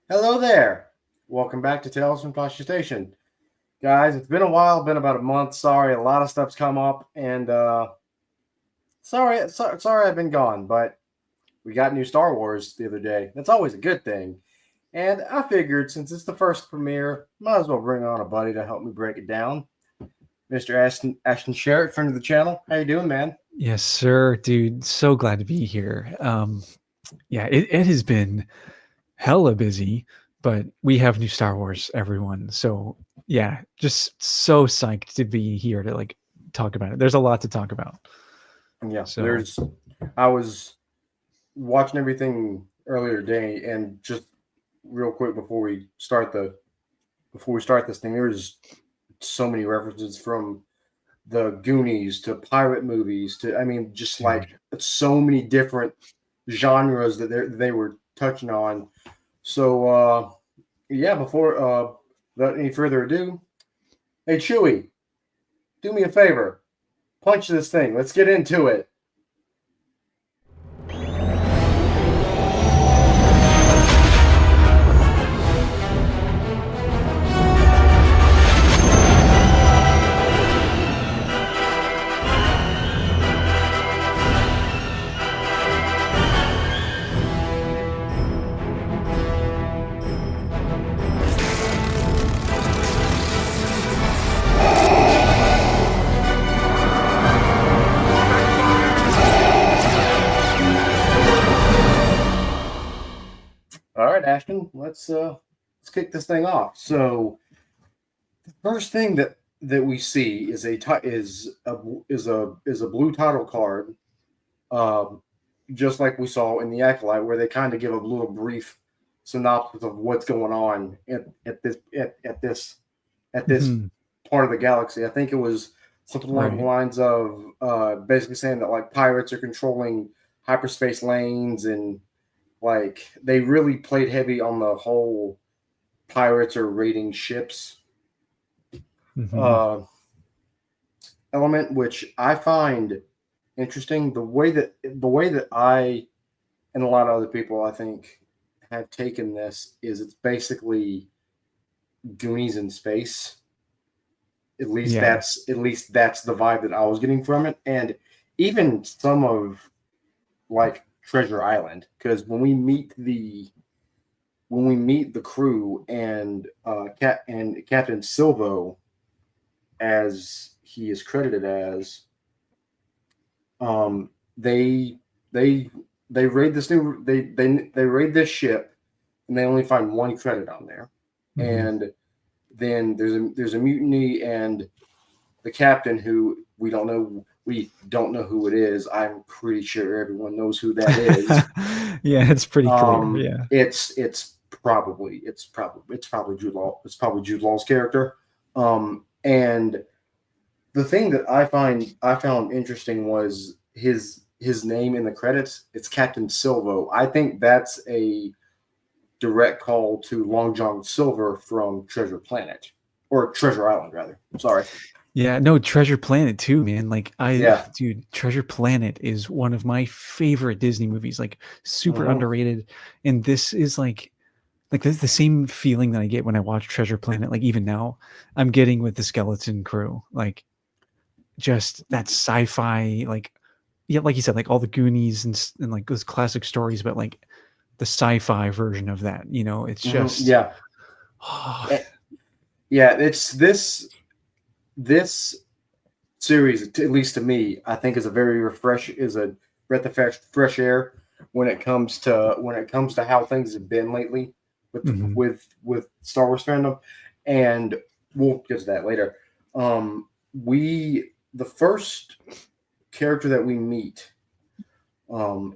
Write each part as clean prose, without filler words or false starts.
Hello there. Welcome back to Tales from Tosche Station. Guys, it's been a while, been about a month. Sorry, a lot of stuff's come up and sorry I've been gone, but we got new Star Wars the other day. That's always a good thing. And I figured since it's the first premiere, might as well bring on a buddy to help me break it down. Mr. Ashton Sharrett, friend of the channel. How you doing, man? Yes, sir, dude. So glad to be here. Yeah, it has been hella busy, but we have new Star Wars, everyone. So yeah, just so psyched to be here to talk about it. There's a lot to talk about. Yeah, So I was watching everything earlier today and just real quick before we start this thing, there's so many references from the Goonies to pirate movies to just like dude, so many different genres that they were touching on. So yeah, before without any further ado, hey Chewy, do me a favor, punch this thing. Let's get into it. All right, Ashton, let's kick this thing off. So the first thing that we see is a blue title card, um, just like we saw in the Acolyte, where they kind of give a little brief synopsis of what's going on at this mhm, part of the galaxy. I think it was something along the right. lines of basically saying that like pirates are controlling hyperspace lanes, and like they really played heavy on the whole pirates are raiding ships Hmm. uh, element, which I find interesting. The way that I and a lot of other people I think have taken this is it's basically Goonies in space. Yeah. At least that's the vibe that I was getting from it, and even some of like Treasure Island, because when we meet the crew and Captain Silvo, as he is credited as, um, they they they raid this new they raid this ship, and they only find one credit on there, Hmm. and then there's a mutiny, and the captain, who we don't know who it is. I'm pretty sure everyone knows who that is. Yeah, it's pretty clear. Yeah. It's probably Jude Law. It's probably Jude Law's character. And the thing that I found interesting was his name in the credits. It's Captain Silvo. I think that's a direct call to Long John Silver from Treasure Planet, or Treasure Island rather. Sorry. Yeah, no, Treasure Planet too, man. Yeah. Dude, Treasure Planet is one of my favorite Disney movies, like super Hmm. underrated. And this is like that's the same feeling that I get when I watch Treasure Planet. Like even now, I'm getting with the Skeleton Crew, like just that sci-fi, like yeah, like you said, like all the Goonies and like those classic stories, but like the sci-fi version of that. It's just Yeah. oh, Eh, yeah. It's this series, at least to me, I think is a breath of fresh air when it comes to how things have been lately mhm, with Star Wars fandom, and we'll get to that later. We the first character that we meet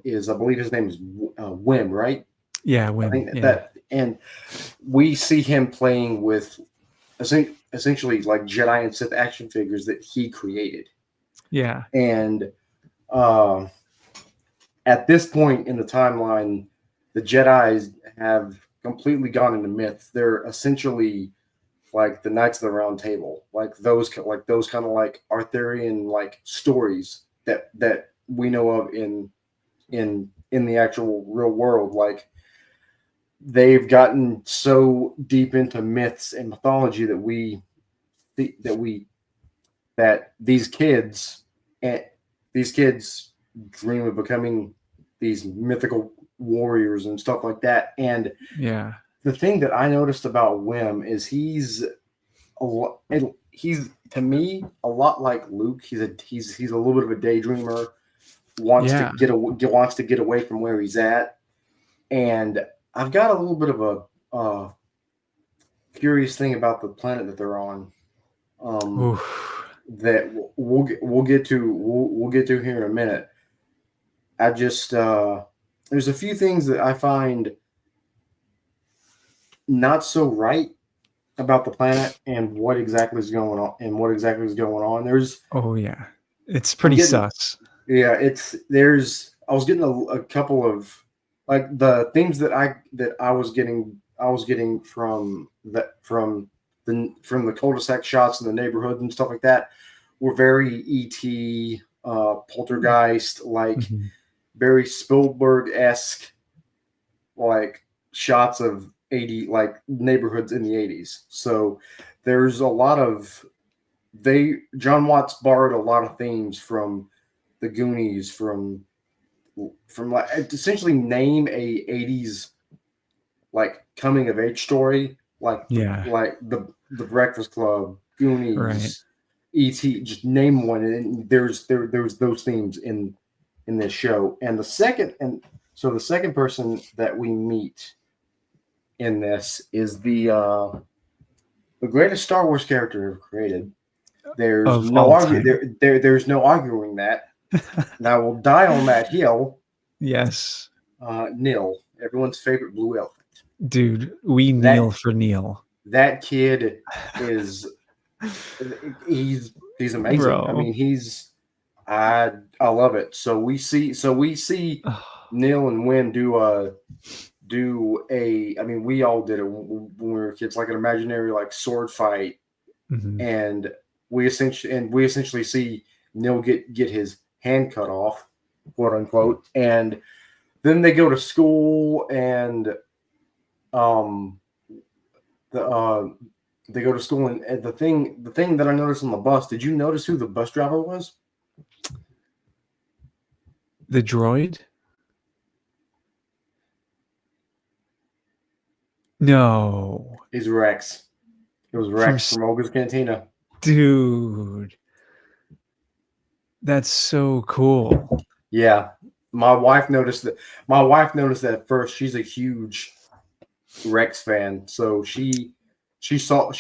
is, I believe his name is Wim, right? yeah, I Wim, think yeah, that, and we see him playing with essentially like Jedi and Sith action figures that he created. yeah, And uh, at this point in the timeline, the Jedi's have completely gone into myth. They're essentially like the Knights of the Round Table, like those kind of like Arthurian like stories that we know of in the actual real world. Like they've gotten so deep into myths and mythology that that we that and these kids dream of becoming these mythical warriors and stuff like that. And Yeah. the thing that I noticed about Wim is he's to me a lot like Luke. He's a little bit of a daydreamer. Yeah. Wants to get away from where he's at. And I've got a little bit of a curious thing about the planet that they're on. Um, Oof. that we'll get to here in a minute. I just there's a few things that I find not so right about the planet and what exactly is going on. Oh yeah. It's I'm pretty getting sus. yeah, it's there's I was getting a couple of like the themes that I was getting from the cul-de-sac shots in the neighborhood and stuff like that were very ET poltergeist like Mhm. very Spielberg esque like shots of 80 like neighborhoods in the 80s. So there's a lot of they John Watts borrowed a lot of themes from the Goonies, from like essentially name a 80s like coming of age story Yeah. like the Breakfast Club, Right. Goonies, ET, just name one, and there's those themes in this show. And the second person that we meet in this is the greatest Star Wars character ever created. Of all time. There's no arguing that. And I will die on that hill. Yes. Nil, everyone's favorite blue elephant. Dude, we kneel That for Neil. that kid is he's he's amazing. I Bro. mean, I love it. So we see Neil and Win do a. I mean, we all did it when we were kids, like an imaginary like sword fight, Mhm. and we essentially see Neil get his hand cut off, quote unquote, and then they go to school and um the they go to school and the thing that I noticed on the bus. Did you notice who the bus driver was? The droid? No. He's Rex. It was From Rex from Olga's Cantina. Dude. That's so cool. Yeah, my wife noticed that. My wife noticed that at first. She's a huge Rex fan, so she saw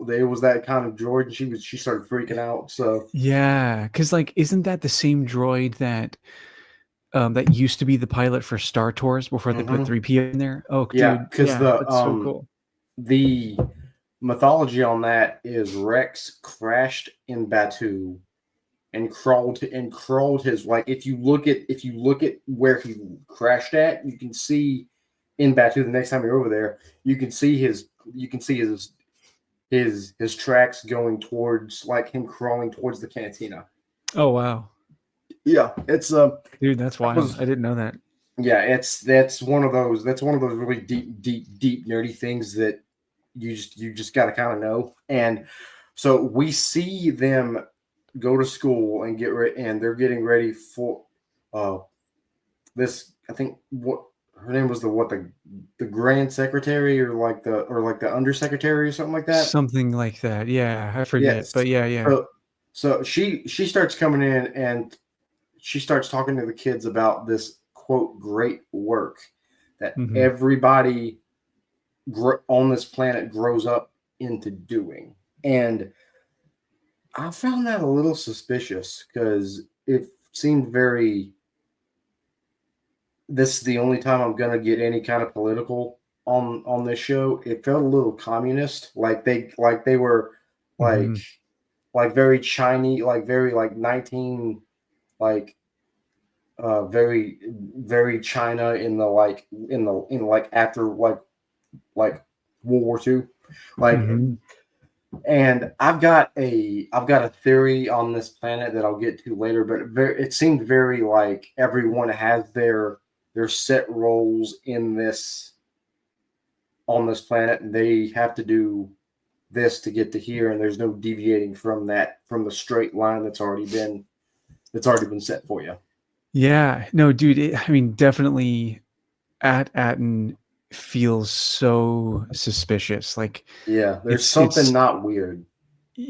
that it was that kind of droid, and she started freaking out. So Yeah, because like, isn't that the same droid that that used to be the pilot for Star Tours before they put mhm. 3PO in there? Oh, Yeah, dude, because yeah, that's so cool. the mythology on that is Rex crashed in Batu and crawled his like if you look at where he crashed at, you can see in Batu the next time you're over there, you can see his tracks going towards like him crawling towards the cantina. Oh wow, Yeah, it's dude, that's that wild. was I didn't know that. yeah, that's one of those really deep nerdy things that you just got to kind of know. And so we see them go to school and get ready, and they're getting ready for uh this. I think what her name was the grand secretary or like the undersecretary or something like that. Something like that. Yeah, I forget, Yes. but yeah, yeah. So she starts coming in and she starts talking to the kids about this quote great work that Hmm. everybody on this planet grows up into doing. And I found that a little suspicious because it seemed very. This is the only time I'm gonna get any kind of political on this show. It felt a little communist, like they were like Hmm. very Chinese, like very like 19 like very China in the in like after like World War II, like. Hmm. And I've got a theory on this planet that I'll get to later, but it seemed very like everyone has their set roles in this on this planet, and they have to do this to get to here, and there's no deviating from the straight line that's already been set for you. Yeah, no, dude. I mean, definitely, Atten feels so suspicious. Like Yeah, there's something it's not weird.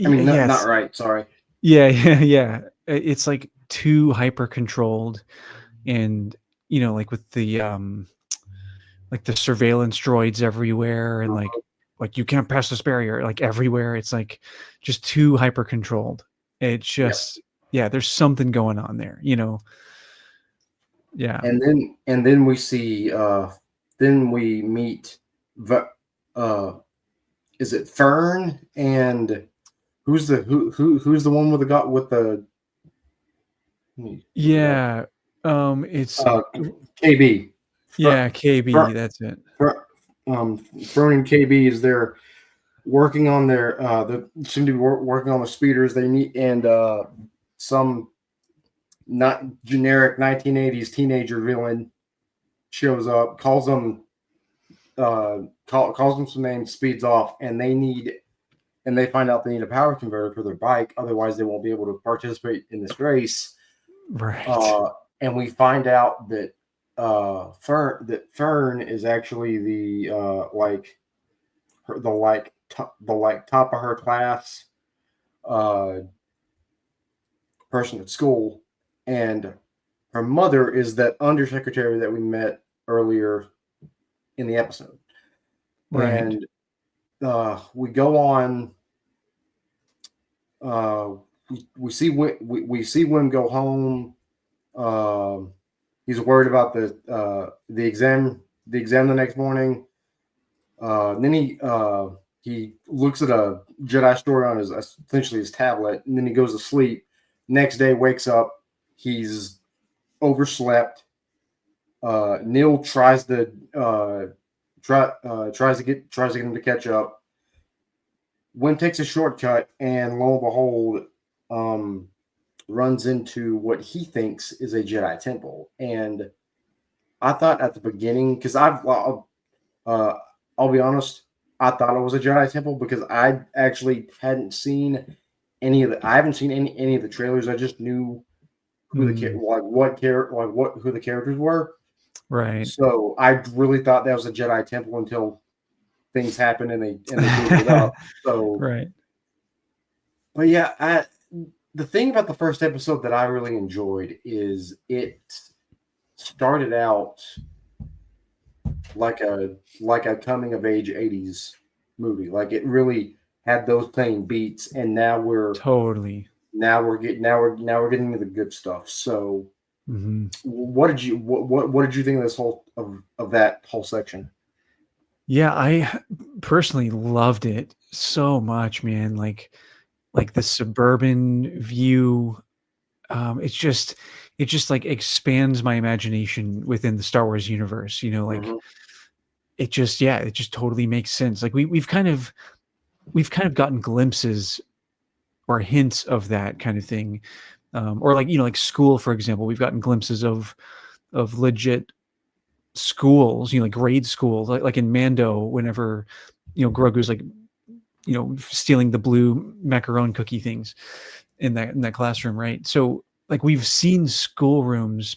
I mean, not yes, right. Sorry. yeah, yeah, yeah. It's like too hyper controlled, and like with the like the surveillance droids everywhere, and like you can't pass this barrier, like everywhere. It's like just too hyper controlled. It's Yep. just yeah, there's something going on there. Yeah. And then we see then we meet uh is it Fern and who's the one with the got with the let me look it up. Yeah. It's Uh KB. yeah, KB, Fern, that's it. Fern, Fern and KB is there working on their they seem to be working on the speeders they need, and some not generic 1980s teenager villain shows up, calls them some names, speeds off, and they find out they need a power converter for their bike, otherwise they won't be able to participate in this race. Right. Uh, and we find out that Fern is actually the the top of her class uh, person at school, and her mother is that undersecretary that we met earlier in the episode. Right. And we go on. Uh, we see we see Wim go home. He's worried about the exam the next morning. Then he looks at a Jedi story on his essentially his tablet, and then he goes to sleep. Next day, wakes up. He's overslept. Neil tries to get him to catch up. Wynn takes a shortcut, and lo and behold, um, runs into what he thinks is a Jedi temple. And I thought at the beginning, because uh, I'll be honest, I thought it was a Jedi temple because I actually hadn't seen I haven't seen any of the trailers. I just knew who Mm, who the characters were. right. So I really thought that was a Jedi temple until things happened and they booted it up. So, Right. but yeah, the thing about the first episode that I really enjoyed is it started out like a coming of age 80s movie. Like it really had those playing beats, and Totally. now we're getting into the good stuff. So Hmm. what did you think of this whole of that whole section? Yeah, I personally loved it so much, man. Like the suburban view. It just like expands my imagination within the Star Wars universe. Like Hmm. it just totally makes sense. Like we've kind of gotten glimpses or hints of that kind of thing. Or like like school, for example, we've gotten glimpses of legit schools, like grade schools, like in Mando, whenever Grogu's like stealing the blue macaron cookie things in that classroom, right? So like we've seen schoolrooms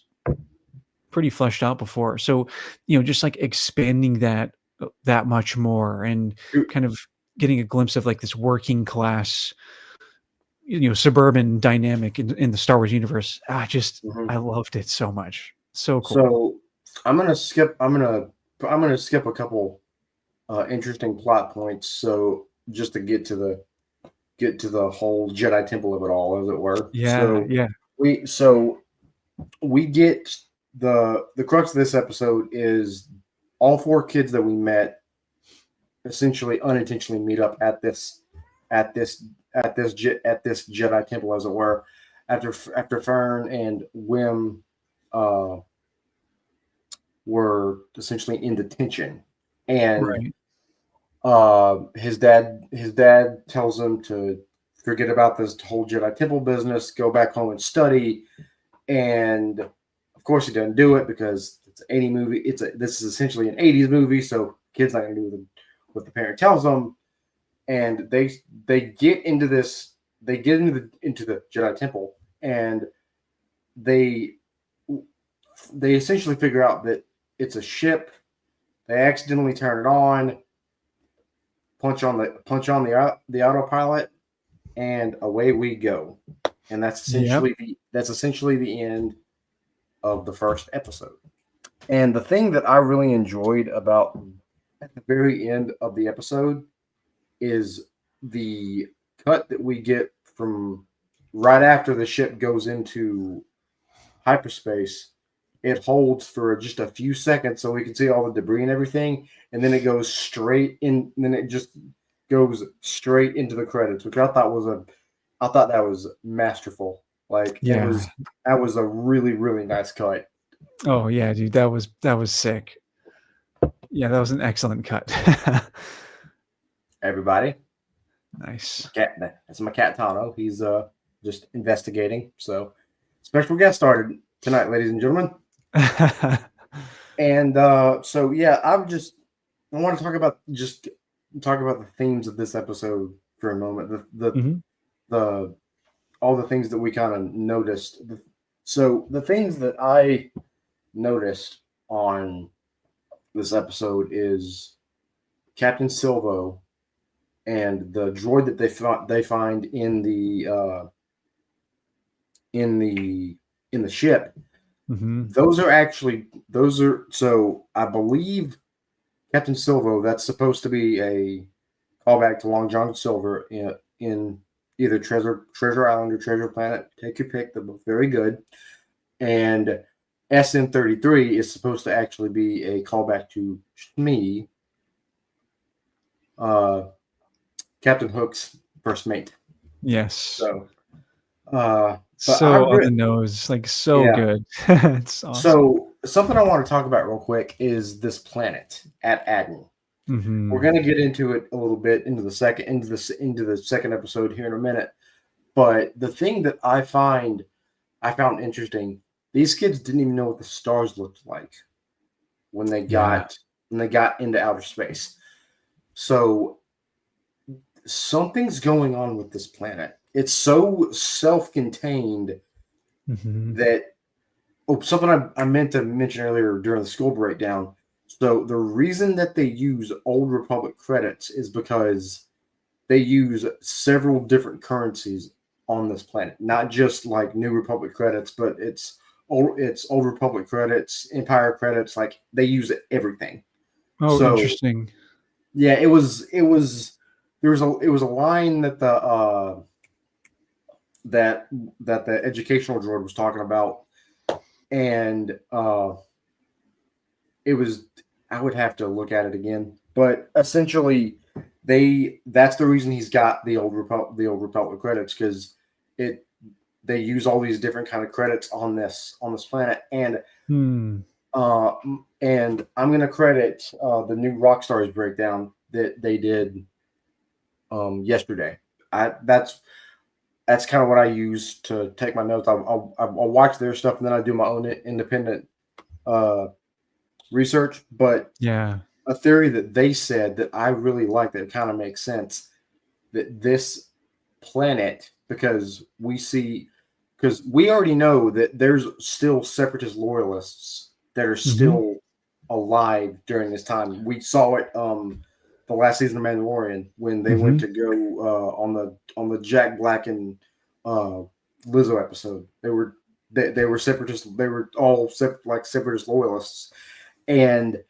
pretty fleshed out before. So just like expanding that much more, and kind of getting a glimpse of like this working class, suburban dynamic in the Star Wars universe. I loved it so much. So cool. So I'm gonna skip a couple interesting plot points. So just to get to the whole Jedi Temple of it all, as it were. Yeah, yeah. We so we get the crux of this episode is all four kids that we met essentially unintentionally meet up at this at this Jedi temple, as it were, after Fern and Wim uh, were essentially in detention, and Right. his dad tells him to forget about this whole Jedi temple business, go back home and study, and of course he doesn't do it because it's an 80 movie. This is essentially an 80s movie, so kid's not going to do what the parent tells them, and they get into this. They get into the Jedi Temple, and they they essentially figure out that it's a ship. They accidentally turn it on, punch on the autopilot, and away we go. And that's Yep. essentially the end of the first episode. And the thing that I really enjoyed about at the very end of the episode is the cut that we get from right after the ship goes into hyperspace. It holds for just a few seconds so we can see all the debris and everything, and then it goes straight in. And then it just goes straight into the credits, which I thought that was masterful. Like Yeah. that was a really really nice cut. Oh yeah, dude, that was sick. Yeah, that was an excellent cut. Everybody, Nice. that's my cat Tano. He's just investigating. So special guest started tonight, ladies and gentlemen. And so yeah, I want to talk about the themes of this episode for a moment. Mhm. The all the things that we kind of noticed. So the things that I noticed on this episode is Captain Silvo and the droid that they find in the in the ship. Mhm. Those are so I believe Captain Silvo, that's supposed to be a callback to Long John Silver in either Treasure Island or Treasure Planet. Take your pick; they're both very good. And SN-33 is supposed to actually be a callback to Shmi, Captain Hook's first mate. Yes. So, but So on the nose, like so Yeah. good. It's awesome. So something I want to talk about real quick is this planet at Aden. Mhm. We're going to get into it a little bit into the second episode here in a minute. But the thing that I found interesting, these kids didn't even know what the stars looked like when they got into outer space. So something's going on with this planet. It's so self-contained Mhm. that something I meant to mention earlier during the school breakdown. So the reason that they use Old Republic credits is because they use several different currencies on this planet, not just like New Republic credits, but it's Old Republic credits, Empire credits. Like they use everything. Oh, So interesting. yeah, it was there was a line that that the educational droid was talking about, and it was I would have to look at it again, but essentially that's the reason he's got the Old Republic credits, because they use all these different kind of credits on this planet. And and I'm gonna credit the new Rockstars breakdown that they did yesterday. That's kind of what I use to take my notes. I'll watch their stuff, and then I do my own independent research. But Yeah. a theory that they said that I really like, that kind of makes sense, that this planet, because we already know that there's still separatist loyalists that are still alive during this time. We saw it the last season of Mandalorian when they went to go on the Jack Black and Lizzo episode. They were separatists. They were all separatist loyalists. And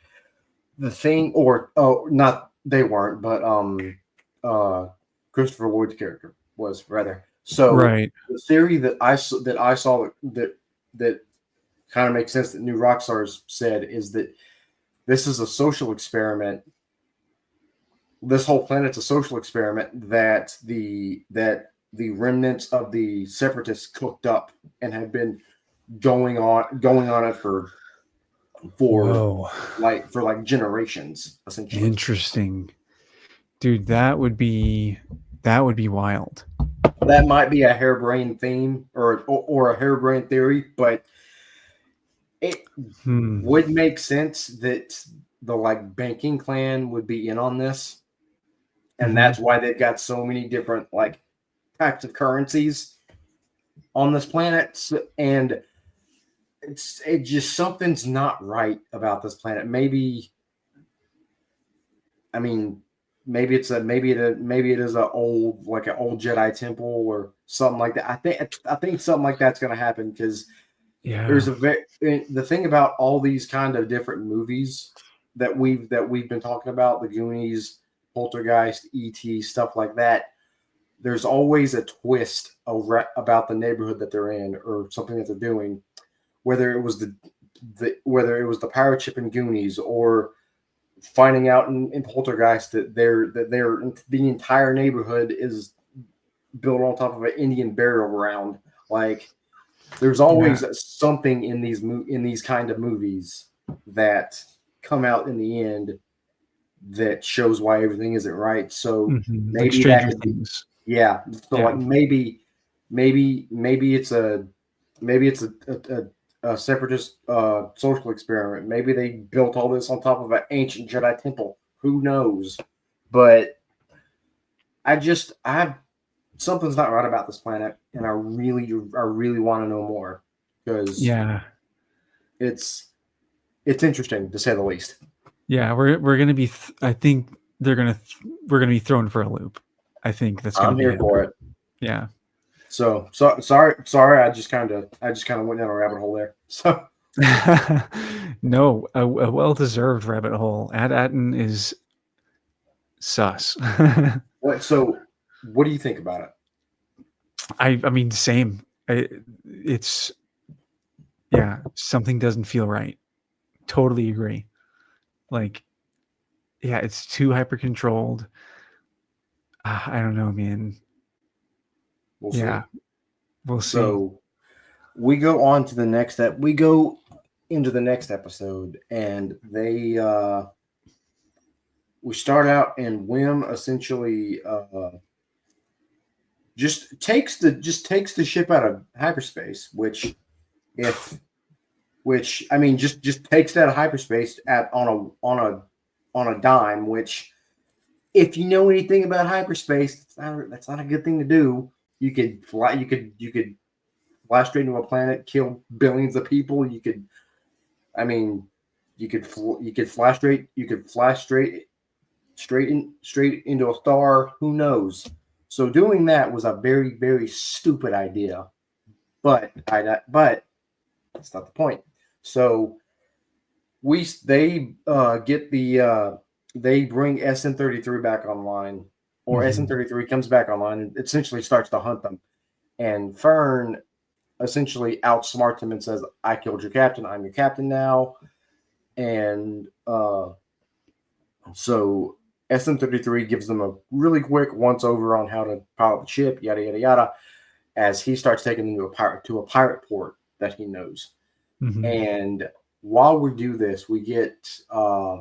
the thing, or not, they weren't, but Christopher Lloyd's character was, rather. So Right. the theory that I saw that kind of makes sense, that New Rockstars said, is that this is a social experiment. This whole planet's a social experiment that the remnants of the separatists cooked up and have been going on it for Whoa. like generations, essentially. Interesting. Dude, that would be wild. That might be a harebrained theme or a harebrained theory, but it would make sense that the like banking clan would be in on this, and Mhm. that's why they've got so many different like types of currencies on this planet. And it just something's not right about this planet. Maybe, I mean, maybe it is a old like an old Jedi temple or something like that. I think something like that's going to happen because Yeah. there's the thing about all these kind of different movies that we've been talking about, the Goonies, Poltergeist, ET, stuff like that. There's always a twist about the neighborhood that they're in or something that they're doing, whether it was the pirate ship in Goonies or finding out in Poltergeist that the entire neighborhood is built on top of an Indian burial ground. Like there's Yeah. always something in these kind of movies that come out in the end that shows why everything isn't right. So Mhm. Like maybe that Stranger could be, Things. yeah. So like Yeah. maybe it's a separatist social experiment. Maybe they built all this on top of an ancient Jedi temple. Who knows? But I have something's not right about this planet, and I really want to know more because Yeah. it's interesting to say the least. Yeah, we're gonna be. I think we're gonna be thrown for a loop. I think that's gonna I'm be here for happening. it. Yeah. Sorry. I just kind of went down a rabbit hole there. So No, a well-deserved rabbit hole. Ad Atten is sus. what do you think about it? I mean, same. It's yeah, something doesn't feel right. Totally agree. Like, yeah, it's too hyper controlled. I don't know, man. We'll Yeah, see. we'll see. So we go on to the next step. We go into the next episode, and we start out, and Wim essentially just takes the ship out of hyperspace, if which I mean just takes it out of hyperspace at on a dime. Which, if you know anything about hyperspace, that's not a good thing to do. You could fly straight into a planet, kill billions of people. I mean, you could fly straight into a star. Who knows? So doing that was a very very stupid idea. But that's not the point. So they bring SN33 back online, or Mhm. SN33 comes back online and essentially starts to hunt them. And Fern essentially outsmarts him and says, "I killed your captain. I'm your captain now." And so SM33 gives them a really quick once over on how to pilot the ship, yada yada yada, as he starts taking them to a pirate port that he knows. Mhm. And while we do this, we get a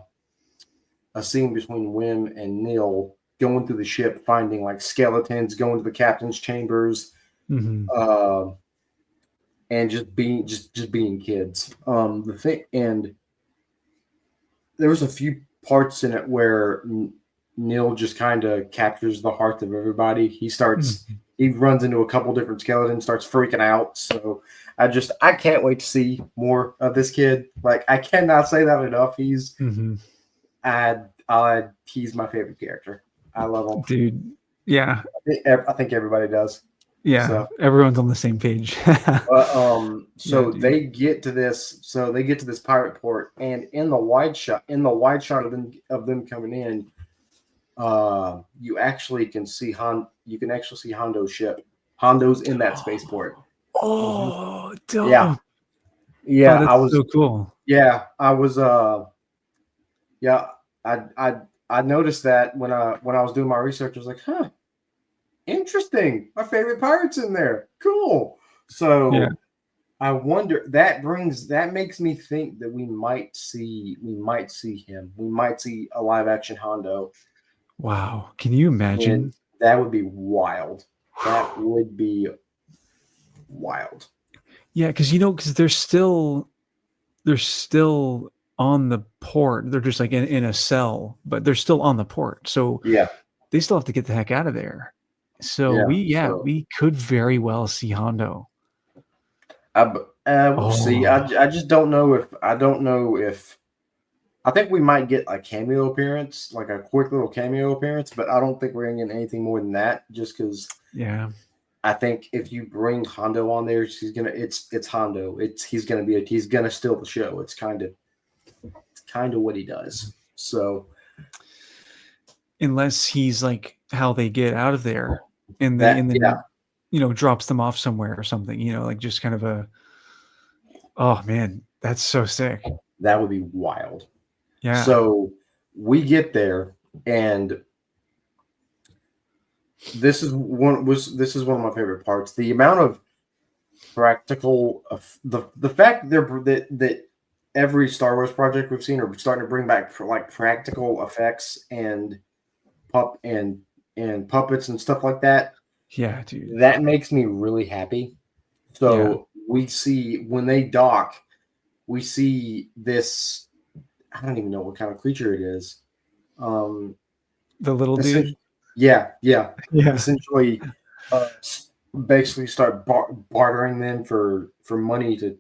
scene between Wim and Neil going through the ship, finding like skeletons, going to the captain's chambers, Mhm. uh, and just being kids. The thing, and there was a few parts in it where Neil just kind of captures the heart of everybody. Mhm. He runs into a couple different skeletons, starts freaking out. So I can't wait to see more of this kid. Like, I cannot say that enough. Mhm. He's my favorite character. I love him. Dude, yeah. I think everybody does. Yeah, So, everyone's on the same page. Yeah, so dude. they get to this pirate port, and in the wide shot of them coming in, you can actually see Hondo's ship. Hondo's in that spaceport. Mhm. Oh, Yeah, dope. Oh, yeah. I that's was, so cool. yeah, I was, yeah. I, I, I noticed that when I was doing my research. I was like, huh, interesting. My favorite pirate's in there. Cool. Yeah. So I wonder, that makes me think that we might see him. We might see a live action Hondo, Wow. Can you and imagine? that would be wild. That would be wild. Yeah, because because there's still on the port. They're just like in a cell, but they're still on the port. So Yeah, they still have to get the heck out of there. So yeah. So we could very well see Hondo. we'll see. Oh, I just don't know if I think we might get a cameo appearance, like a quick little cameo appearance, but I don't think we're gonna get anything more than that. Just because yeah. I think if you bring Hondo on there, it's Hondo. He's gonna steal the show. It's kind of what he does. So Unless he's like how they get out of there that and yeah, then drops them off somewhere or something, like just kind of a oh man, that's so sick. that would be wild. Yeah. So we get there, and this is one of my favorite parts. The amount of practical the fact that every Star Wars project we've seen are starting to bring back for like practical effects and pup and puppets and stuff like that. Yeah, dude. That makes me really happy. Yeah. So we see when they dock, we see this. I don't even know what kind of creature it is. Um, The little dude. essentially, yeah. Yeah. Essentially, uh, basically start bartering them for money to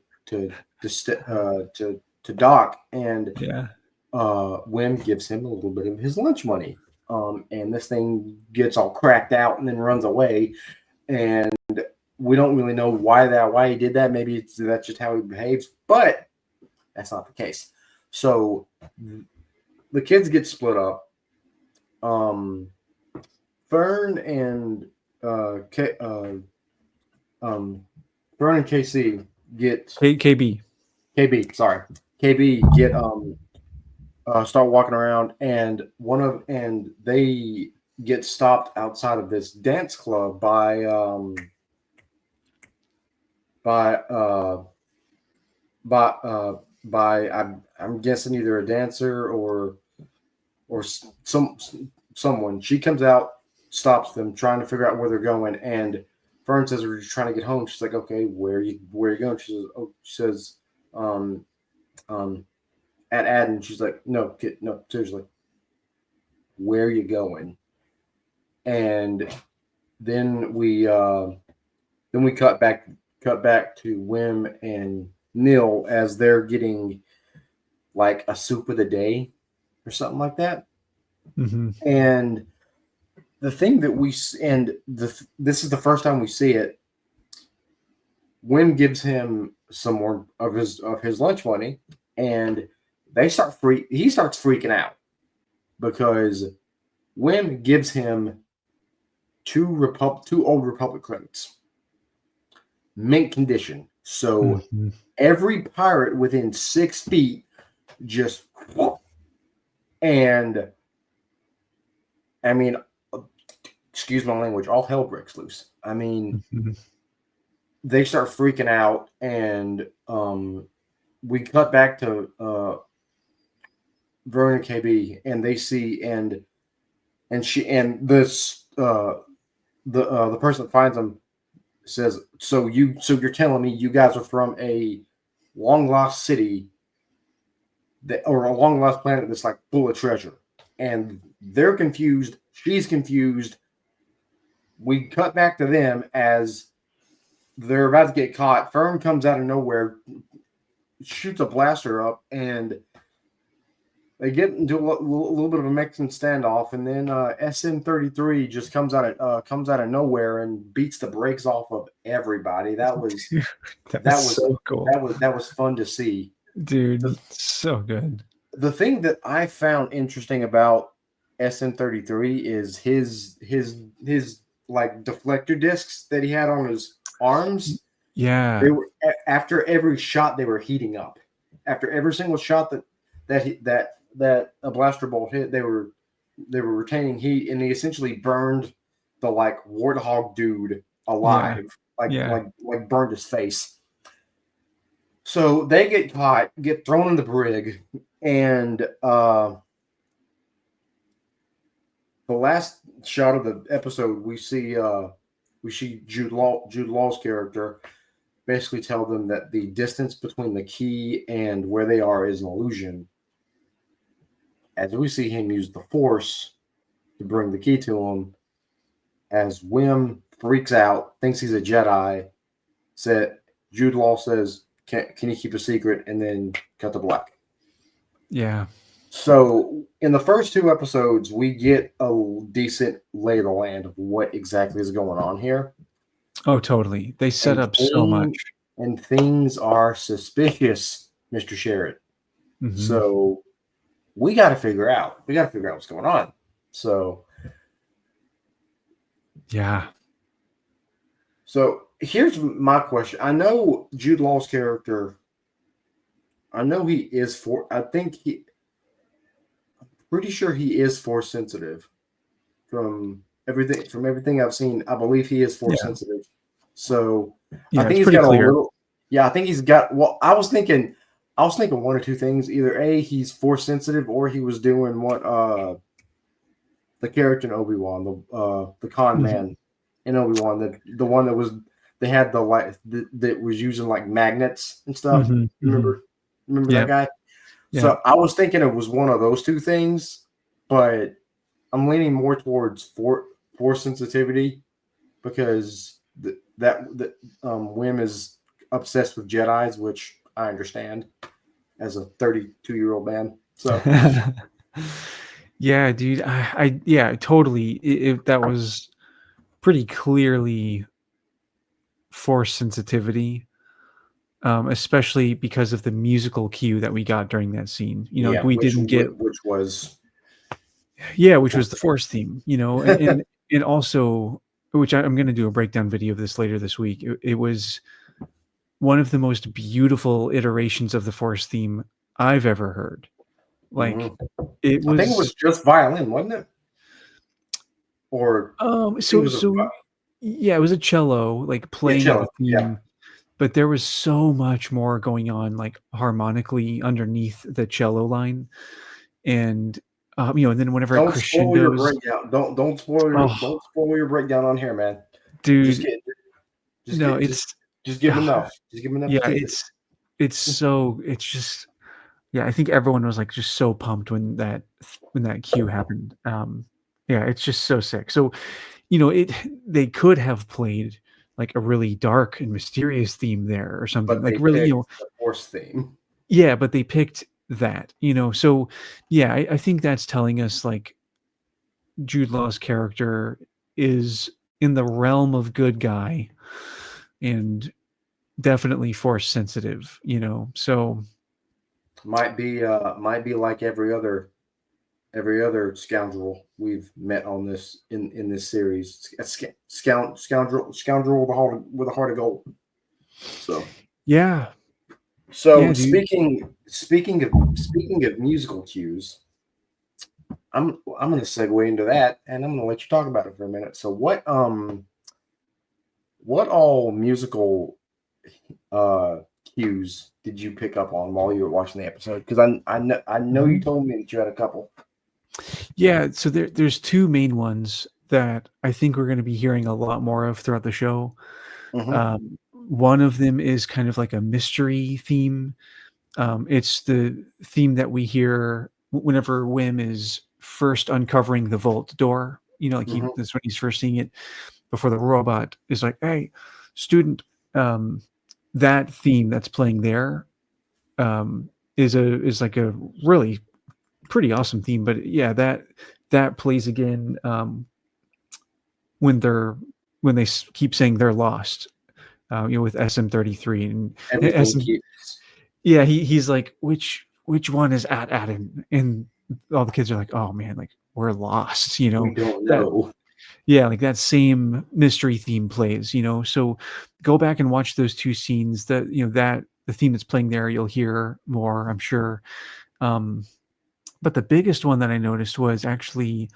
dock, and Yeah. Wim gives him a little bit of his lunch money. And this thing gets all cracked out and then runs away, and we don't really know why he did that. Maybe that's just how he behaves, but that's not the case. So the kids get split up. Um, Fern and um, Fern and KC get KB. KB. Sorry, KB get start walking around, and they get stopped outside of this dance club by by uh by I'm guessing either a dancer or someone. She comes out, stops them, trying to figure out where they're going, and Fern says we're just trying to get home. She's like, okay, where are you going? She says, um um at Adden. She's like, no, kid, no, seriously, where are you going? And then we cut back to Wim and Neil as they're getting like a soup of the day or something like that. Hmm. And the thing that we and this is the first time we see it. Wim gives him some more of his lunch money, and he starts freaking out because Wim gives him two old Republic credits, mint condition. So Hmm. every pirate within 6 feet just and I mean, excuse my language, all hell breaks loose. I mean, Hmm. they start freaking out, and we cut back to Vernon and KB, and they see and she and this the person that finds them says, so you're telling me you guys are from a long lost city or a long lost planet that's like full of treasure, and they're confused. She's confused. We cut back to them as they're about to get caught. Fern comes out of nowhere, shoots a blaster up, and they get into a little bit of a Mexican standoff. And then SM-33 just comes out of nowhere and beats the brakes off of everybody. That was That was so cool. that was fun to see. Dude, The so good. the thing that I found interesting about SM-33 is his like deflector discs that he had on his arms. They Yeah. were after every shot they were heating up. After every single shot that a blaster bolt hit, they were retaining heat, and he essentially burned the like warthog dude Yeah. alive, Yeah. like burned his face. So they get caught, get thrown in the brig, and the last shot of the episode, we see Jude Law's character. basically tell them that the distance between the key and where they are is an illusion. As we see him use the Force to bring the key to him, as Wim freaks out, thinks he's a Jedi, said Jude Law says, "Can you keep a secret?" and then cut to black. Yeah. So in the first two episodes, we get a decent lay of the land of what exactly is going on here. Oh, totally. They set And up so much. things are suspicious, Mr. Sharrett. Mhm. So we got to figure out. We got to figure out what's going on. So Yeah. So here's my question. I know Jude Law's character. I know he is for. I think he. Pretty sure he is force sensitive. From everything I've seen, I believe he is force Yeah. sensitive. So I Yeah, think it's he's pretty got clear. a little. Yeah, I think he's got. Well, I was thinking one or two things. Either A, he's force sensitive, or he was doing what the character in Obi-Wan, the con Mhm. man in Obi-Wan, the one that was they had the like that was using like magnets and stuff. Mhm. Mhm. Remember that Yep. guy? Yep. So I was thinking it was one of those two things, but I'm leaning more towards force sensitivity because Wim is obsessed with Jedi's, which I understand as a 32-year-old man. So Yeah, dude. Yeah, totally. That was pretty clearly force sensitivity, especially because of the musical cue that we got during that scene. Like yeah, we didn't get, which was yeah, the which force was the force theme. thing. And also, which I'm going to do a breakdown video of this later this week. It was one of the most beautiful iterations of the force theme I've ever heard. Like Mhm. it I think it was, was just violin, wasn't it? Or I think it so was a yeah, it was a cello like yeah, playing the cello. Yeah. theme, but there was so much more going on like harmonically underneath the cello line. And and then whenever it Don't spoil your crescendos, breakdown. oh, Don't spoil your breakdown on here, man. Just dude, get just no, get just give them ah, enough. Just give them enough to yeah, tease it. it's just, yeah, I think everyone was like just so pumped when that cue happened. Yeah, it's just so sick. So, it they could have played like a really dark and mysterious theme there or something. But Like they really, picked the Force theme. yeah, but they picked that. So yeah, I think that's telling us like Jude Law's character is in the realm of good guy and definitely force sensitive. So Might be like every other scoundrel we've met on this in this series. A scoundrel with a heart of gold. So yeah, so yeah, dude. speaking of musical cues, I'm going to segue into that, and I'm going to let you talk about it for a minute. So what all musical uh cues did you pick up on while you were watching the episode? Because I know you Mhm. told me that you had a couple. Yeah, so there's two main ones that I think we're gonna be hearing a lot more of throughout the show. Hmm. One of them is kind of like a mystery theme. It's the theme that we hear whenever Wim is first uncovering the vault door. Like Hmm. that's when he's first seeing it before the robot is like, "Hey, student." Um, that theme that's playing there um, is like a really pretty awesome theme. But yeah, that plays again when they're when they keep saying they're lost. With SM33 and Everything SM. keeps. Yeah, he's like, which one is at Adam? And all the kids are like, oh man, like we're lost. We don't That know. Yeah, like that same mystery theme plays. So go back and watch those two scenes. That the theme that's playing there, you'll hear more, I'm sure. Um, but the biggest one that I noticed was actually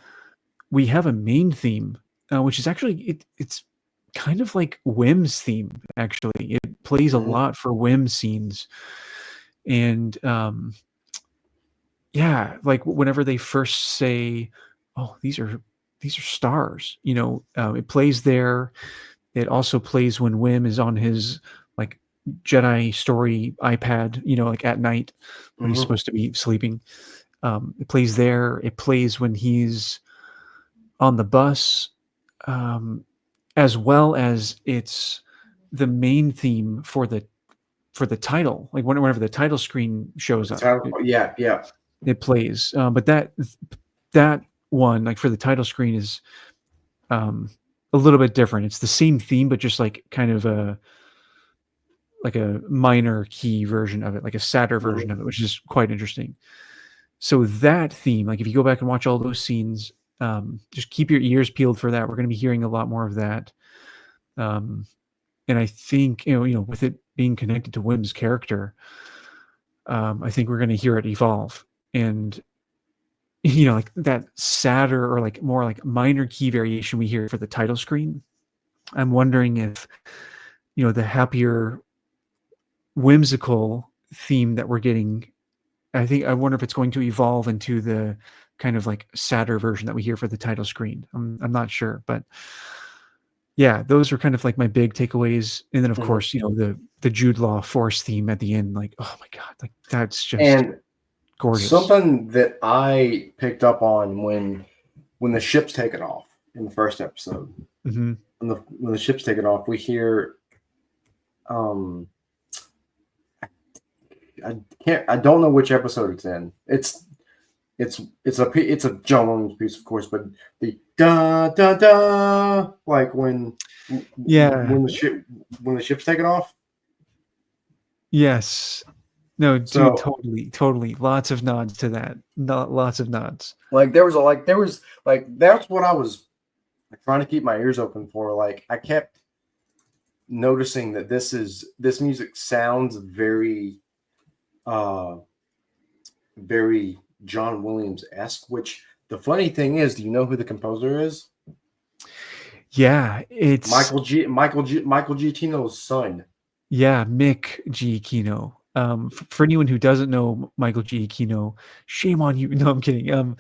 we have a main theme, which is actually it's kind of like Wim's theme. Actually, it plays a Hmm. lot for Wim scenes, and yeah, like whenever they first say, "Oh, these are stars," it plays there. It also plays when Wim is on his like Jedi story iPad, like at night when he's Hmm. supposed to be sleeping. It plays there. It plays when he's on the bus, um, as well as it's the main theme for the title. Like whenever the title screen shows up, Yeah, yeah. it plays. But that one, like for the title screen, is um, a little bit different. It's the same theme, but just like kind of a minor key version of it, like a sadder Mhm. version of it, which is quite interesting. So that theme, like if you go back and watch all those scenes, just keep your ears peeled for that. We're going to be hearing a lot more of that. Um, and I think with it being connected to Wim's character, I think we're going to hear it evolve. And like that sadder or like more like minor key variation we hear for the title screen. I'm wondering if the happier whimsical theme that we're getting, I wonder if it's going to evolve into the kind of like sadder version that we hear for the title screen. I'm not sure, but yeah, those are kind of like my big takeaways. And then of Mhm. course, the Jude Law Force theme at the end, like, oh my God, like that's just And gorgeous. something that I picked up on when the ship's taken off in the first episode, Hmm. when the ship's taken off, we hear um I don't know which episode it's in. It's a John Williams piece, of course, but the da da da, like Yeah. when the ship's taken off. Yes. No, dude, So totally, totally. Lots of nods to that. Not lots of nods. like there was like that's what I was trying to keep my ears open for. Like I kept noticing that this music sounds uh very John Williams esque. Which the funny thing is, do you know who the composer is? Yeah, it's Michael G. Tino's son. yeah, Mick Giacchino. For anyone who doesn't know Michael Giacchino, shame on you. No, I'm kidding. Yeah. Um,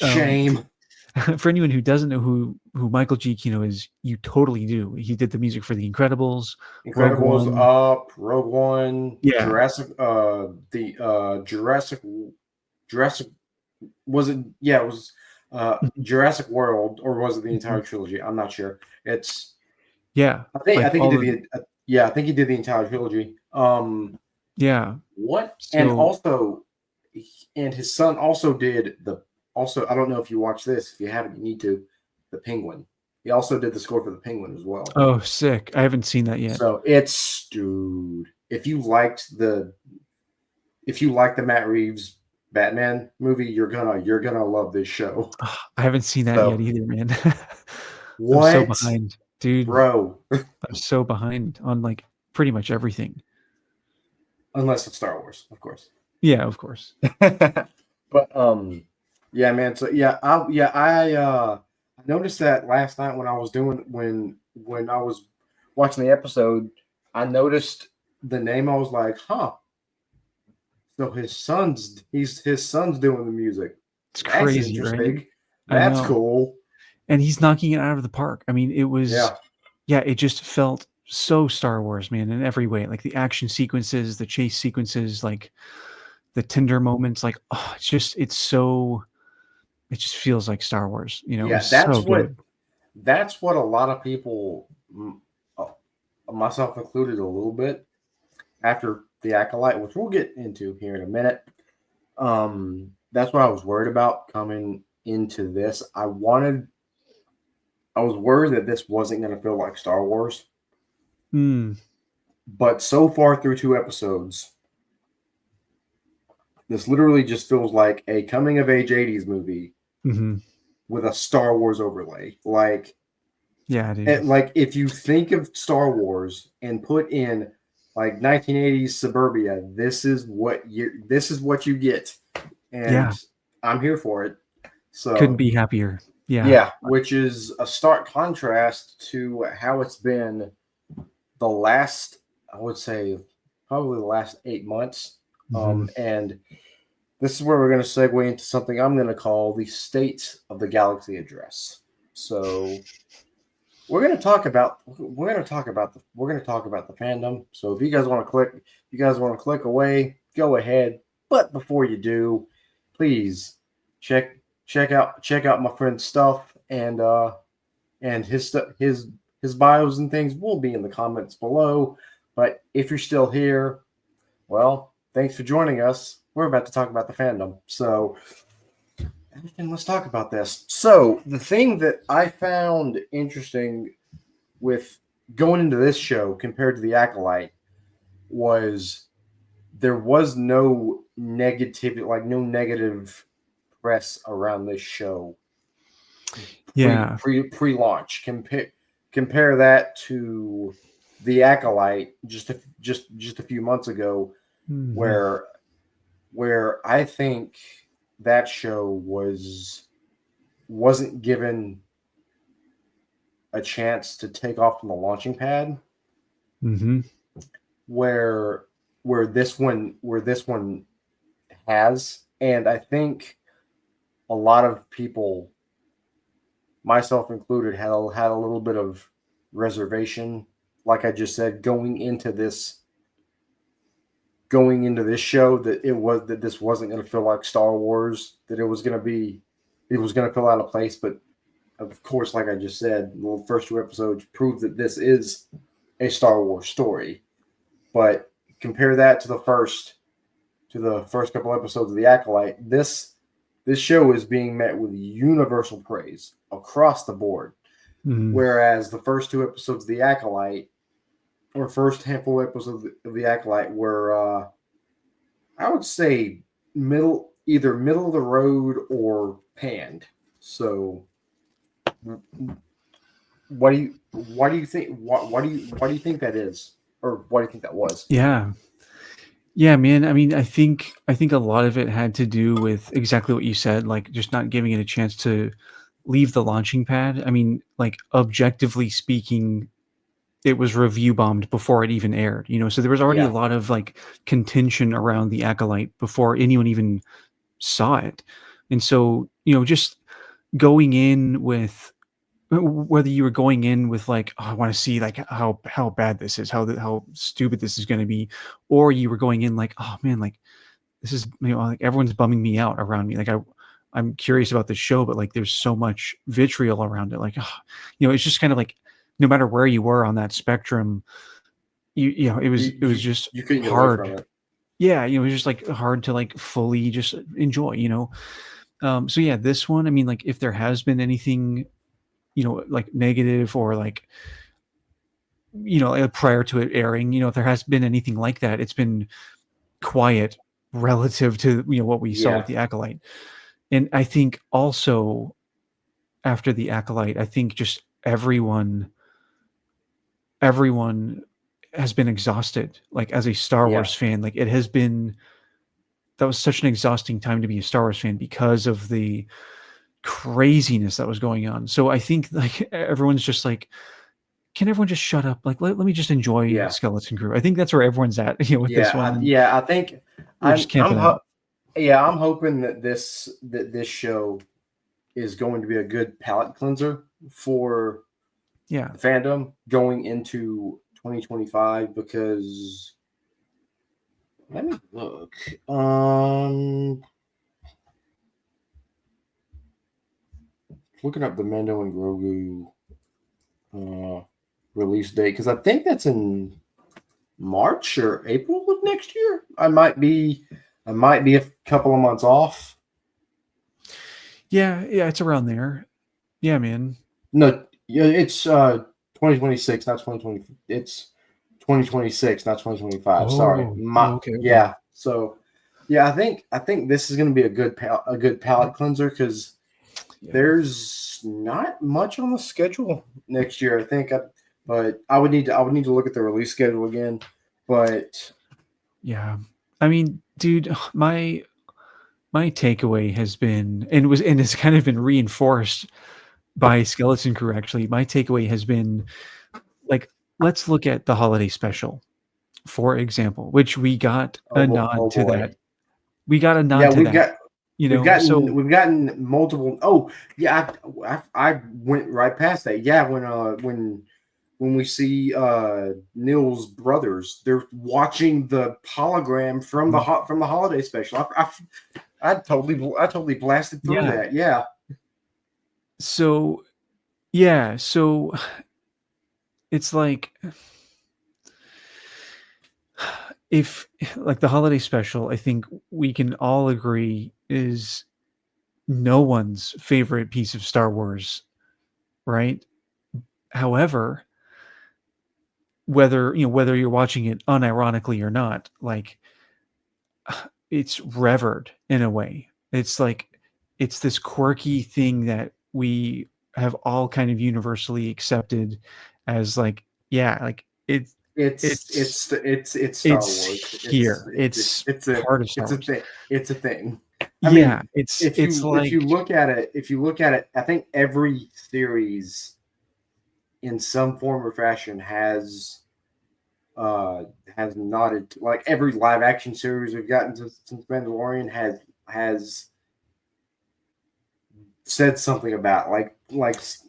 Shame. for anyone who doesn't know who Michael Giacchino is, you totally do. He did the music for The Incredibles, Rogue Incredibles, One. Up, Rogue One, Yeah. Jurassic was it? Yeah, it was Mhm. Jurassic World, or was it the entire Mhm. trilogy? I'm not sure. It's Yeah, I like think he all did of yeah, I think he did the entire trilogy. yeah. What and So also and his son also did the also I don't know if you watch this, if you haven't, you need to, the Penguin. He also did the score for the Penguin as well. oh, sick. I haven't seen that yet. So it's dude, if you like the Matt Reeves Batman movie, you're gonna love this show. I haven't seen that yet So either, man. I'm so what, behind, dude. bro? I'm so behind on like pretty much everything. Unless it's Star Wars, of course. Yeah, of course. But yeah, man. So I noticed that last night when I was doing when I was watching the episode. I noticed the name. I was like, huh. So his son's doing the music. It's That's crazy, right? interesting. I That's know. cool. And he's knocking it out of the park. I mean, it was Yeah. yeah, it just felt so Star Wars, man, in every way. Like the action sequences, the chase sequences, like the tender moments, like oh, it just feels like Star Wars. It Yeah, was so good. that's what a lot of people, uh, myself included, a little bit after the Acolyte, which we'll get into here in a minute. That's what I was worried about coming into this. I was worried that this wasn't going to feel like Star Wars, Mm, but so far through two episodes, this literally just feels like a coming of age '80s movie hmm. with a Star Wars overlay. Yeah, dude. Like if you think of Star Wars and put in like 1980s suburbia, this is what you get, Yeah, and I'm here for it. couldn't So be happier. Yeah. yeah, which is a stark contrast to how it's been the last, I would say, probably the last 8 months. Hmm. And this is where we're going to segue into something I'm going to call the State of the Galaxy Address. So we're gonna talk about the fandom. So if you guys want to click away, go ahead. But before you do, please check check out my friend's stuff and his bios and things will be in the comments below. But if you're still here, well, thanks for joining us. We're about to talk about the fandom. So and let's talk about this. So the thing that I found interesting with going into this show compared to the Acolyte was there was no negativity, like no negative press around this show Yeah. pre launch. Compare that to the Acolyte just a few months ago, Mhm. where I think that show wasn't given a chance to take off from the launching pad, Mhm. where where this one has. And I think a lot of people, myself included, had a little bit of reservation, like I just said, going into this show, that this wasn't going to feel like Star Wars, that it was going to feel out of place. But of course, like I just said, the first two episodes prove that this is a Star Wars story. But compare that to the first couple episodes of the Acolyte. This show is being met with universal praise across the board. Mhm. Whereas the first two episodes of the Acolyte, or first handful of episodes of the Acolyte, were I would say middle of the road or panned. So why do you think that is, or why do you think that was? Yeah. Yeah, man. I mean, I think a lot of it had to do with exactly what you said, like just not giving it a chance to leave the launching pad. I mean, like objectively speaking, it was review bombed before it even aired, so there was already a Yeah, lot of like contention around the Acolyte before anyone even saw it. And so, just going in with whether you were going in with like, oh, I want to see like how bad this is, how stupid this is going to be, or you were going in like, oh man, like this is, like everyone's bumming me out around me. Like I'm curious about this show, but like there's so much vitriol around it. Like, it's just kind of like no matter where you were on that spectrum, it was just you couldn't get away from hard. it. Yeah, it was just like hard to like fully just enjoy. So yeah, this one, I mean, like if there has been anything, like negative or like, prior to it airing, if there has been anything like that, it's been quiet relative to, what we saw with Yeah, the Acolyte. And I think also after the Acolyte, I think just everyone has been exhausted. Like as a Star yeah, Wars fan, like it has been that was such an exhausting time to be a Star Wars fan because of the craziness that was going on. So I think like everyone's just like, can everyone just shut up? Like let me just enjoy yeah, Skeleton Crew. I think that's where everyone's at, with this one. And I think we're just I'm camping out. I'm hoping that this show is going to be a good palate cleanser for Yeah. the fandom going into 2025, because let me look. Looking up the Mando and Grogu uh, release date, because I think that's in March or April of next year. I might be a couple of months off. Yeah, yeah, it's around there. Yeah, man. No, yeah, it's 2026, not 2020. It's 2026, not 2025. Sorry, Okay, okay. yeah. So yeah, I think this is going to be a good palate cleanser, because Yeah. there's not much on the schedule next year. But I would need to look at the release schedule again. But Yeah. I mean, dude, my takeaway has been and it's kind of been reinforced by Skeleton Crew actually. My takeaway has been like let's look at the holiday special, for example, which we got a nod oh to boy, that. We got a yeah, nod to that You We've know, so gotten multiple. Oh yeah, I went right past that. Yeah, when we see Neil's brothers, they're watching the hologram from from the holiday special. I totally blasted through yeah. that. Yeah, So yeah, so it's like if like the holiday special, I think we can all agree is no one's favorite piece of Star Wars, right? However, whether you're watching it unironically or not, like it's revered in a way. It's like it's this quirky thing that we have all kind of universally accepted as like, yeah, like it's it's Star it's Wars. here. It's part of Star It's a Wars. thing. It's a thing. I Yeah, mean, it's if you like look at it, I think every series in some form or fashion uh has nodded like every live action series we've gotten since Mandalorian has said something about like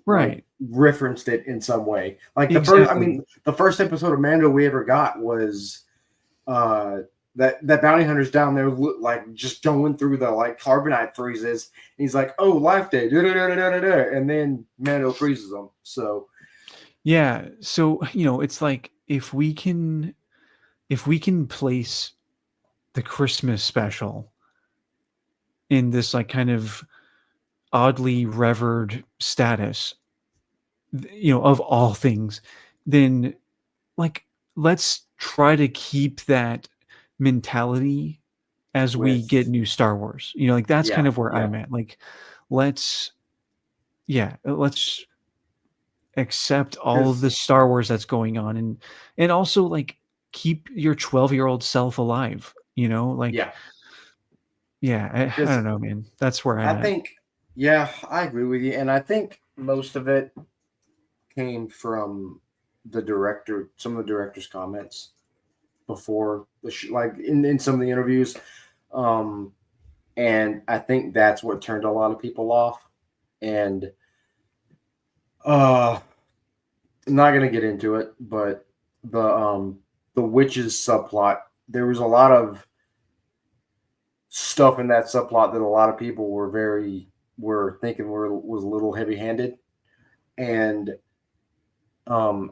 right. referenced it in some way. Like Exactly. the first episode of Mando we ever got was uh that bounty hunter's down there like just going through the like carbonite freezes. And he's like, "Oh, life day," and then Mando freezes them. So Yeah. So, it's like if we can place the Christmas special in this like kind of oddly revered status, of all things, then like let's try to keep that mentality as we with get new Star Wars. Like that's yeah, kind of where yeah, I'm at. Like let's yeah, let's accept all of because the Star Wars that's going on and also like keep your 12-year-old self alive, like yeah, yeah, I because don't know, man. That's where I'm I at. think yeah, I agree with you, and I think most of it came from some of the director's comments before like in some of the interviews. Um, and I think that's what turned a lot of people off. And uh, I'm not gonna get into it, but the witches subplot, there was a lot of stuff in that subplot that a lot of people were thinking was a little heavy handed, and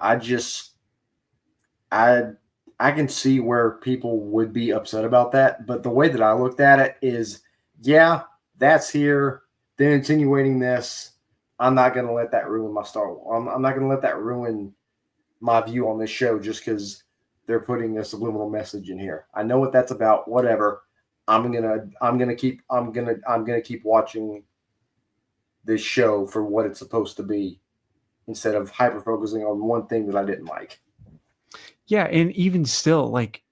I just I I can see where people would be upset about that, but the way that I looked at it is, yeah, that's here. They're insinuating this. I'm not going to let that ruin my Star Wars. I'm not going to let that ruin my view on this show just because they're putting a subliminal message in here. I know what that's about. Whatever. I'm gonna keep watching this show for what it's supposed to be instead of hyper focusing on one thing that I didn't like. Yeah, and even still like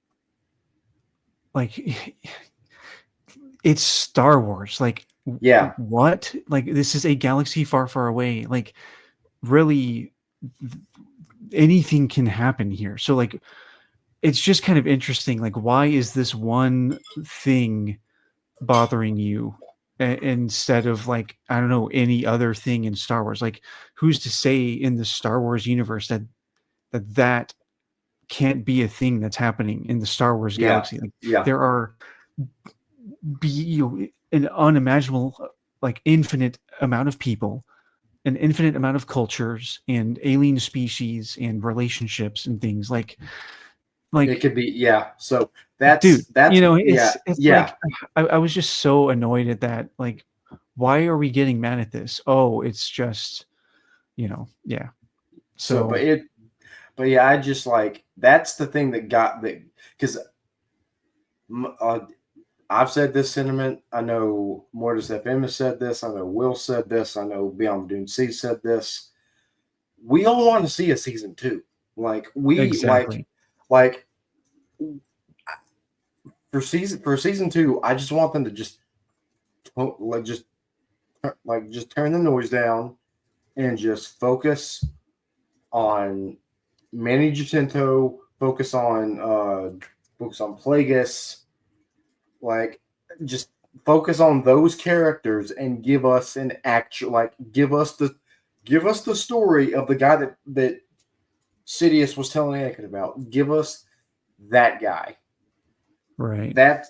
it's Star Wars. Like Yeah. what? Like this is a galaxy far, far away. Like really anything can happen here. So like it's just kind of interesting. Like why is this one thing bothering you instead of like I don't know any other thing in Star Wars? Like who's to say in the Star Wars universe that can't be a thing that's happening in the Star Wars Yeah. galaxy? Like Yeah. there are an unimaginable like infinite amount of people, an infinite amount of cultures and alien species and relationships and things It like could be, yeah. So dude, yeah, it's yeah. like I was just so annoyed at that. Like, why are we getting mad at this? Oh, it's just, yeah. So, So but yeah, I just like that's the thing that got the because uh, I've said this sentiment. I know Mortis FM has said this. I know Will said this. I know Beyond the Dune C said this. We all want to see a season two. Like exactly. like for season two. I just want them to like just just turn the noise down and just on Manny Jacinto, focus on Plagueis, like just focus on those characters and give us an actual, like, give us the story of the guy that Sidious was telling Anakin about. Give us that guy. Right. That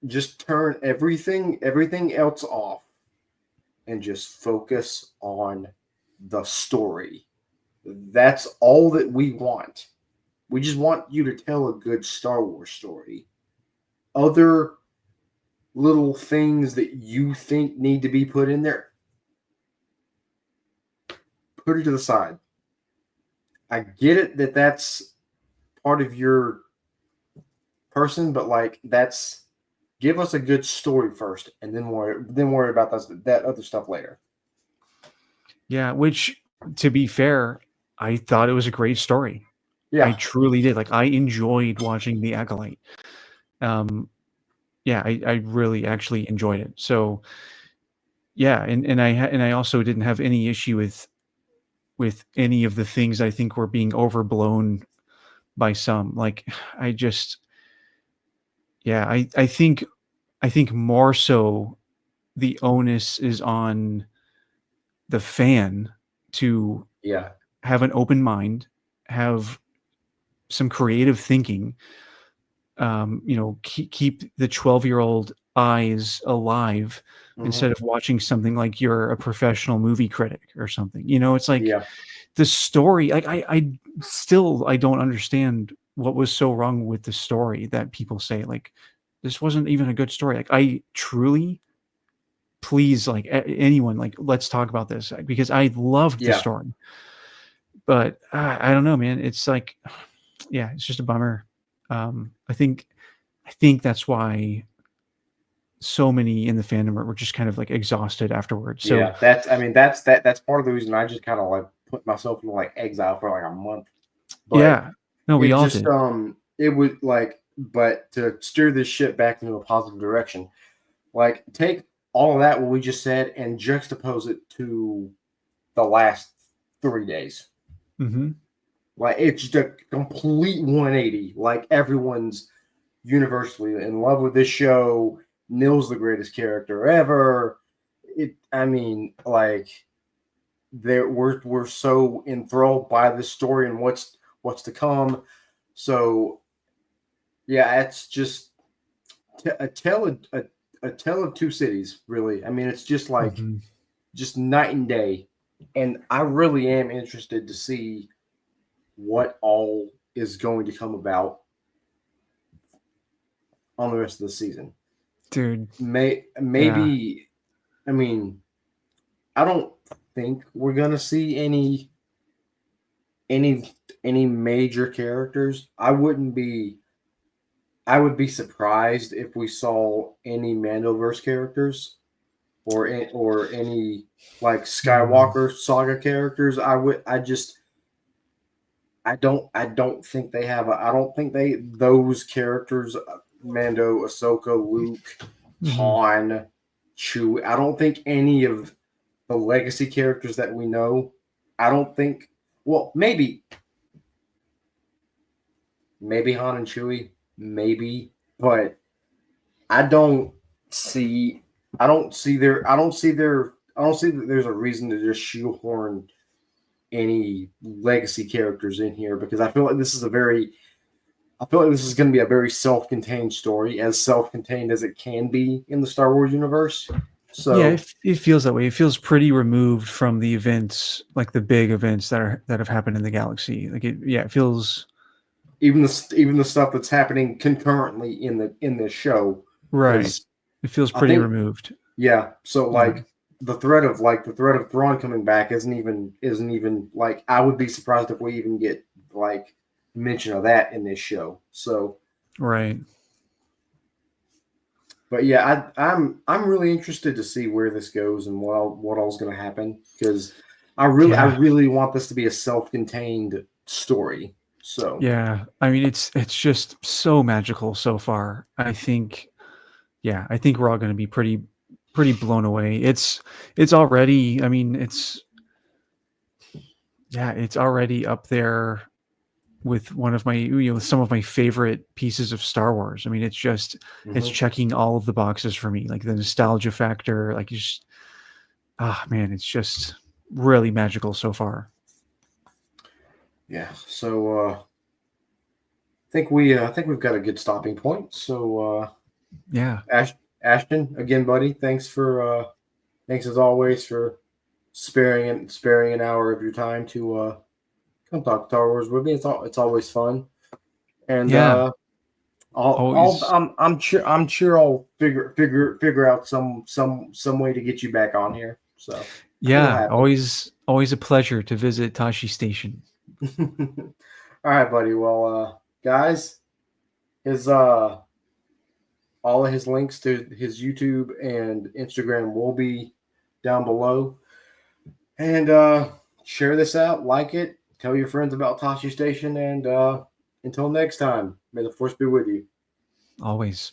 just turn everything else off and just focus on the story. That's all that we want. We just want you to tell a good Star Wars story. Other little things that you think need to be put in there, put it to the side. I get it that that's part of your person, but like that's give us a good story first, and then worry about that other stuff later. Yeah, which to be fair, I thought it was a great story. I Yeah, truly did. Like I enjoyed watching The Acolyte. Um, yeah, I really actually enjoyed it. So yeah, and I also didn't have any issue with any of the things I think were being overblown by some. Like I just yeah, I think more so the onus is on the fan to yeah, have an open mind, have some creative thinking, keep the 12-year-old eyes alive hmm instead of watching something like you're a professional movie critic or something. It's like yeah, the story, like I don't understand what was so wrong with the story that people say like this wasn't even a good story. Like I truly please like anyone like let's talk about this because I loved the yeah, story. But I don't know, man. It's like yeah, it's just a bummer. I think that's why so many in the fandom were just kind of like exhausted afterwards. So yeah. That's part of the reason I just kind of like put myself in like exile for like a month. But yeah, no, we it all just did. it would like, but to steer this ship back into a positive direction, like take all of that what we just said and juxtapose it to the last 3 days. Hmm. Like it's just a complete 180. Like everyone's universally in love with this show. Neil's the greatest character ever. I mean, like we're so enthralled by this story and what's to come. So yeah, it's just a tale of a tale of two cities. Really, I mean, it's just like Hmm. just night and day. And I really am interested to see what all is going to come about on the rest of the season. Dude, yeah. Maybe, I mean, I don't think we're gonna see any any major characters. I would be surprised if we saw any Mandoverse characters or any like Mm, Skywalker saga characters. I don't think they have I don't think those characters, Mando, Ahsoka, Luke, mhm, Han, Chewie. I don't think any of the legacy characters that we know. I don't think. Well, maybe Han and Chewie, maybe, but I don't see. I don't see that there's a reason to just shoehorn any legacy characters in here because I feel like this is going to be a very self-contained story, as self-contained as it can be in the Star Wars universe. yeah, So it feels that way. It feels pretty removed from the events, like the big events that have happened in the galaxy. Like yeah, it feels even the stuff that's happening concurrently in this show, right. because It feels I pretty think removed. yeah. So Yeah, like the threat of Thrawn coming back isn't even like I would be surprised if we even get like mention of that in this show. So right. but yeah, I'm really interested to see where this goes and what all's going to happen because I Yeah, really want this to be a self-contained story. So yeah. I mean, it's just so magical so far. I think, yeah, I think we're all going to be pretty blown away. It's already. I mean, it's yeah, it's already up there with one of my some of my favorite pieces of Star Wars. I mean, it's just it's Mhm. checking all of the boxes for me, like the nostalgia factor, like you just man, it's just really magical so far. Yeah. So I think we've got a good stopping point. So Yeah. Ashton, again, buddy, thanks as always for sparing an hour of your time to come talk Star Wars with me. It's always fun, and Yeah. Always. I'm sure I'll figure out some way to get you back on here. So it'll Yeah, happen. always a pleasure to visit Tosche Station. All right, buddy. Well, guys, his all of his links to his YouTube and Instagram will be down below. And share this out, like it, tell your friends about Tosche Station, and until next time, may the force be with you. Always.